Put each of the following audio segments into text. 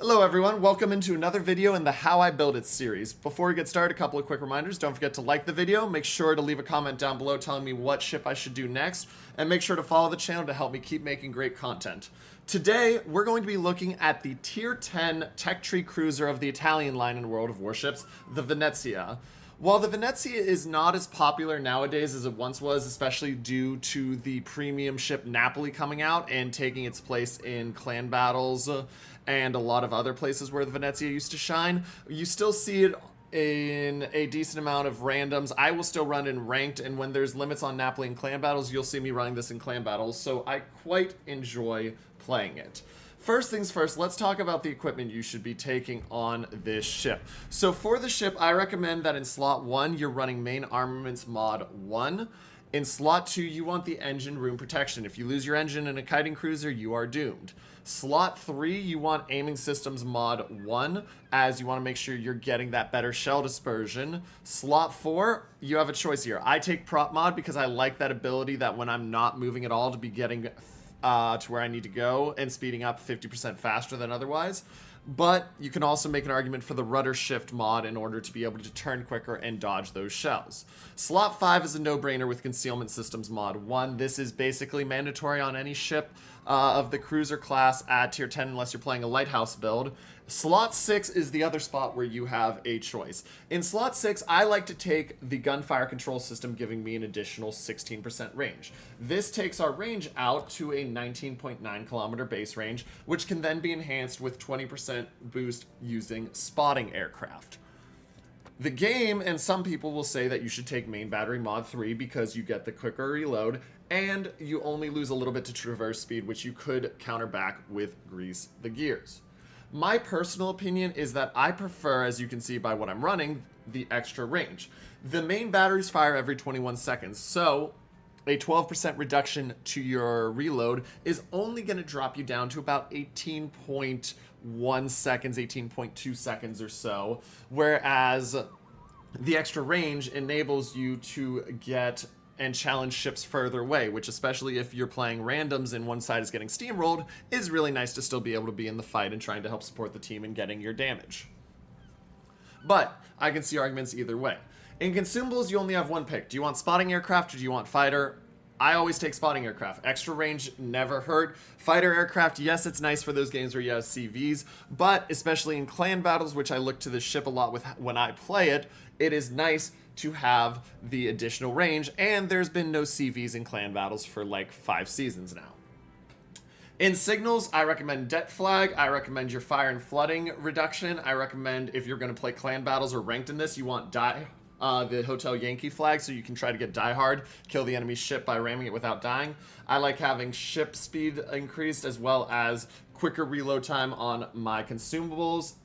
Hello everyone, welcome into another video in the How I Build It series. Before we get started, a couple of quick reminders. Don't forget to like the video, make sure to leave a comment down below telling me what ship I should do next, and make sure to follow the channel to help me keep making great content. Today, we're going to be looking at the Tier 10 tech tree cruiser of the Italian line in World of Warships, the Venezia. While the Venezia is not as popular nowadays as it once was, especially due to the premium ship Napoli coming out and taking its place in clan battles and a lot of other places where the Venezia used to shine, you still see it in a decent amount of randoms. I will still run in ranked, and when there's limits on Napoli and clan battles, you'll see me running this in clan battles, so I quite enjoy playing it. First things first, let's talk about the equipment you should be taking on this ship. So for the ship, I recommend that in slot 1, you're running main armaments mod 1. In slot 2, you want the engine room protection. If you lose your engine in a kiting cruiser, you are doomed. Slot 3, you want aiming systems mod 1, as you want to make sure you're getting that better shell dispersion. Slot 4, you have a choice here. I take prop mod because I like that ability that when I'm not moving at all to be getting to where I need to go and speeding up 50% faster than otherwise. But you can also make an argument for the rudder shift mod in order to be able to turn quicker and dodge those shells. Slot 5 is a no-brainer with concealment systems mod 1. This is basically mandatory on any ship of the cruiser class at tier 10 unless you're playing a lighthouse build. Slot 6 is the other spot where you have a choice. In slot 6, I like to take the gunfire control system, giving me an additional 16% range. This takes our range out to a 19.9 kilometer base range, which can then be enhanced with 20% boost using spotting aircraft. The game, and some people will say that you should take main battery mod 3 because you get the quicker reload and you only lose a little bit to traverse speed, which you could counter back with grease the gears. My personal opinion is that I prefer, as you can see by what I'm running, the extra range. The main batteries fire every 21 seconds, so a 12% reduction to your reload is only going to drop you down to about 18.1 seconds, 18.2 seconds or so, whereas the extra range enables you to get and challenge ships further away, which, especially if you're playing randoms and one side is getting steamrolled, is really nice to still be able to be in the fight and trying to help support the team in getting your damage. But I can see arguments either way. In consumables, you only have one pick. Do you want spotting aircraft or do you want fighter? I always take spotting aircraft. Extra range never hurt. Fighter aircraft, yes, it's nice for those games where you have CVs, but especially in clan battles, which I look to the ship a lot with when I play it, it is nice to have the additional range, and there's been no CVs in clan battles for like 5 seasons now. In signals, I recommend Det Flag. I recommend your fire and flooding reduction. I recommend if you're going to play clan battles or ranked in this, you want the Hotel Yankee flag so you can try to get die hard, kill the enemy ship by ramming it without dying. I like having ship speed increased as well as quicker reload time on my consumables,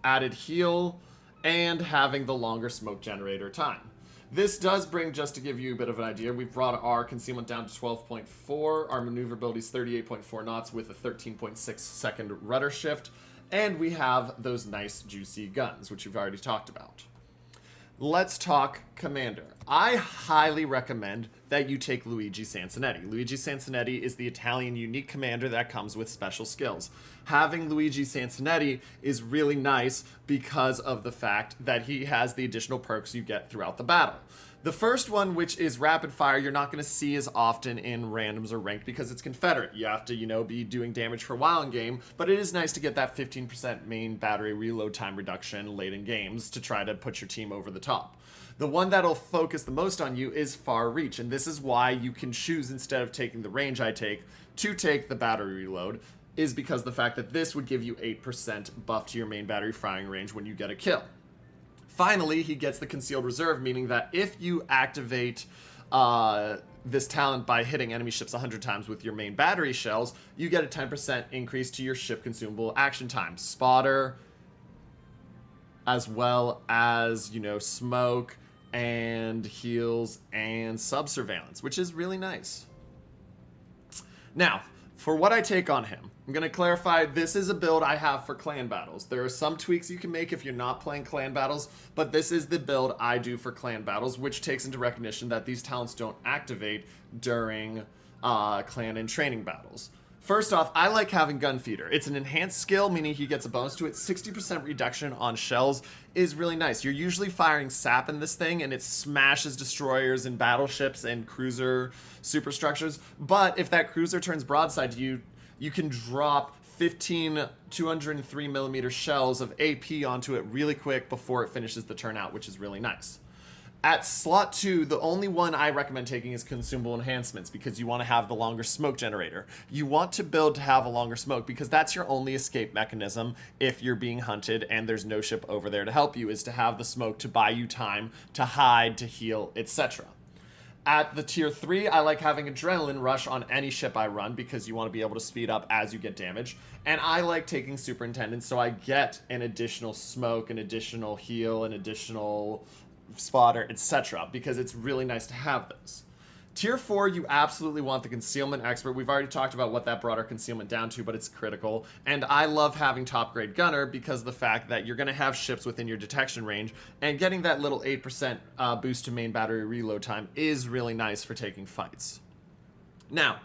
added heal, and having the longer smoke generator time. This does bring, just to give you a bit of an idea, we've brought our concealment down to 12.4, our maneuverability is 38.4 knots with a 13.6 second rudder shift, and we have those nice juicy guns, which we've already talked about. Let's talk commander. I highly recommend that you take Luigi Sansonetti. Luigi Sansonetti is the Italian unique commander that comes with special skills. Having Luigi Sansonetti is really nice because of the fact that he has the additional perks you get throughout the battle. The first one, which is rapid fire, you're not going to see as often in randoms or ranked because it's Confederate. You have to, be doing damage for a while in game, but it is nice to get that 15% main battery reload time reduction late in games to try to put your team over the top. The one that'll focus the most on you is far reach, and this is why you can choose, instead of taking the range I take, to take the battery reload, is because the fact that this would give you 8% buff to your main battery firing range when you get a kill. Finally, he gets the concealed reserve, meaning that if you activate this talent by hitting enemy ships 100 times with your main battery shells, you get a 10% increase to your ship consumable action time. Spotter, as well as, smoke and heals and sub-surveillance, which is really nice. Now, for what I take on him, I'm going to clarify this is a build I have for clan battles. There are some tweaks you can make if you're not playing clan battles, but this is the build I do for clan battles, which takes into recognition that these talents don't activate during clan and training battles. First off, I like having Gun Feeder. It's an enhanced skill, meaning he gets a bonus to it. 60% reduction on shells is really nice. You're usually firing sap in this thing, and it smashes destroyers and battleships and cruiser superstructures. But if that cruiser turns broadside to you, you can drop 15 203mm shells of AP onto it really quick before it finishes the turn out, which is really nice. At slot 2, the only one I recommend taking is consumable enhancements, because you want to have the longer smoke generator. You want to build to have a longer smoke because that's your only escape mechanism if you're being hunted and there's no ship over there to help you, is to have the smoke to buy you time to hide, to heal, etc. At the tier 3, I like having Adrenaline Rush on any ship I run because you want to be able to speed up as you get damage. And I like taking Superintendent, so I get an additional smoke, an additional heal, an additional spotter, etc. because it's really nice to have those. Tier 4, you absolutely want the Concealment Expert. We've already talked about what that brought our concealment down to, but it's critical. And I love having Top Grade Gunner because of the fact that you're going to have ships within your detection range, and getting that little 8% boost to main battery reload time is really nice for taking fights. Now,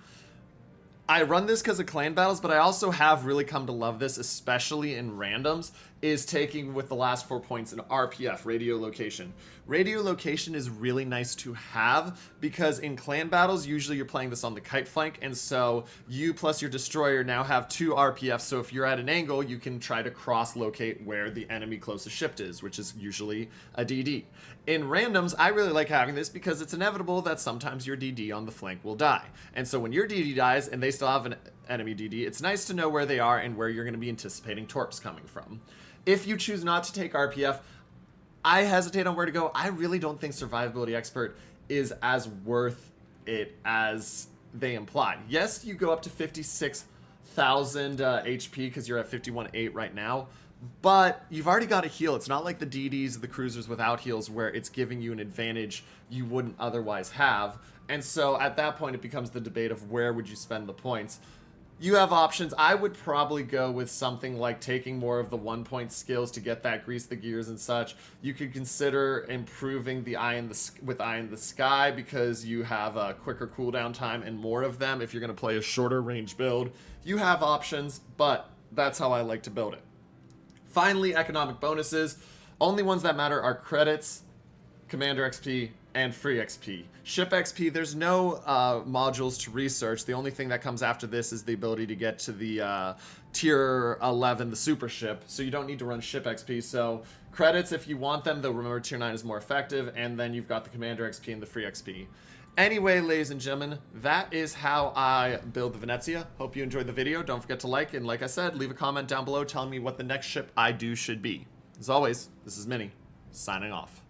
I run this because of clan battles, but I also have really come to love this, especially in randoms, is taking with the last 4 points an RPF, radio location. Radio location is really nice to have because in clan battles, usually you're playing this on the kite flank, and so you plus your destroyer now have 2 RPFs, so if you're at an angle, you can try to cross-locate where the enemy closest ship is, which is usually a DD. In randoms, I really like having this because it's inevitable that sometimes your DD on the flank will die. And so when your DD dies and they still have an enemy DD, it's nice to know where they are and where you're going to be anticipating torps coming from. If you choose not to take RPF, I hesitate on where to go. I really don't think Survivability Expert is as worth it as they imply. Yes, you go up to 56,000 HP because you're at 51.8 right now, but you've already got a heal. It's not like the DDs, the cruisers without heals, where it's giving you an advantage you wouldn't otherwise have. And so at that point, it becomes the debate of where would you spend the points. You have options. I would probably go with something like taking more of the 1-point skills to get that grease the gears and such. You could consider improving the Eye in the Sky because you have a quicker cooldown time and more of them if you're going to play a shorter range build. You have options, but that's how I like to build it. Finally, economic bonuses. Only ones that matter are credits, Commander XP, and free XP. Ship XP, there's no modules to research. The only thing that comes after this is the ability to get to the tier 11, the super ship, so you don't need to run ship XP. So credits, if you want them, though remember tier 9 is more effective, and then you've got the Commander XP and the free XP. Anyway, ladies and gentlemen, that is how I build the Venezia. Hope you enjoyed the video. Don't forget to like, and like I said, leave a comment down below telling me what the next ship I do should be. As always, this is Minnie, signing off.